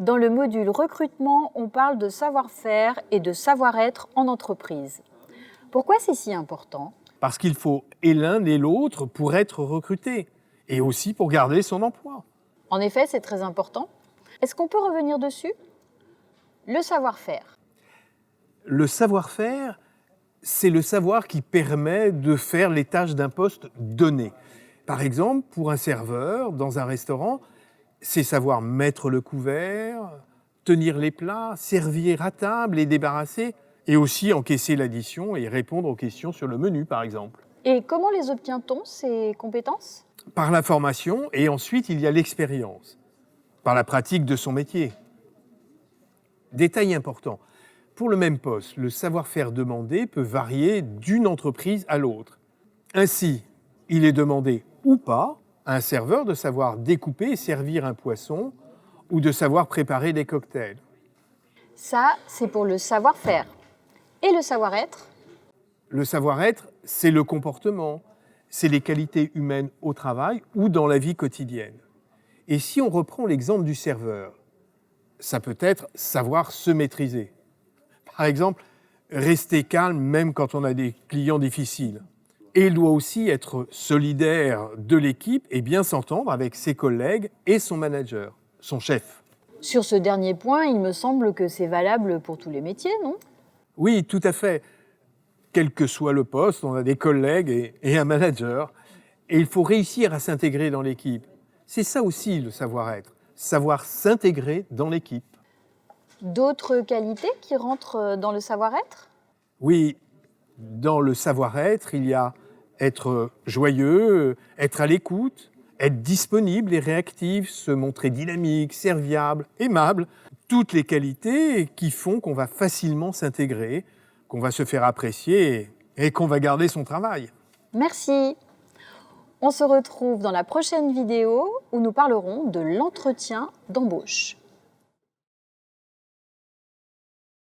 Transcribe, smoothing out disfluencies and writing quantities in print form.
Dans le module recrutement, on parle de savoir-faire et de savoir-être en entreprise. Pourquoi c'est si important? Parce qu'il faut et l'un et l'autre pour être recruté, et aussi pour garder son emploi. En effet, c'est très important. Est-ce qu'on peut revenir dessus? Le savoir-faire. Le savoir-faire, c'est le savoir qui permet de faire les tâches d'un poste donné. Par exemple, pour un serveur dans un restaurant, c'est savoir mettre le couvert, tenir les plats, servir à table et débarrasser, et aussi encaisser l'addition et répondre aux questions sur le menu, par exemple. Et comment les obtient-on, ces compétences? Par la formation, et ensuite il y a l'expérience, par la pratique de son métier. Détail important, pour le même poste, le savoir-faire demandé peut varier d'une entreprise à l'autre. Ainsi, il est demandé ou pas à un serveur de savoir découper et servir un poisson ou de savoir préparer des cocktails. Ça, c'est pour le savoir-faire. Et le savoir-être? Le savoir-être, c'est le comportement, c'est les qualités humaines au travail ou dans la vie quotidienne. Et si on reprend l'exemple du serveur, ça peut être savoir se maîtriser. Par exemple, rester calme même quand on a des clients difficiles. Et il doit aussi être solidaire de l'équipe et bien s'entendre avec ses collègues et son manager, son chef. Sur ce dernier point, il me semble que c'est valable pour tous les métiers, non? Oui, tout à fait. Quel que soit le poste, on a des collègues et un manager. Et il faut réussir à s'intégrer dans l'équipe. C'est ça aussi le savoir-être, savoir s'intégrer dans l'équipe. D'autres qualités qui rentrent dans le savoir-être? Oui, dans le savoir-être, il y a être joyeux, être à l'écoute, être disponible et réactif, se montrer dynamique, serviable, aimable. Toutes les qualités qui font qu'on va facilement s'intégrer, qu'on va se faire apprécier et qu'on va garder son travail. Merci. On se retrouve dans la prochaine vidéo où nous parlerons de l'entretien d'embauche.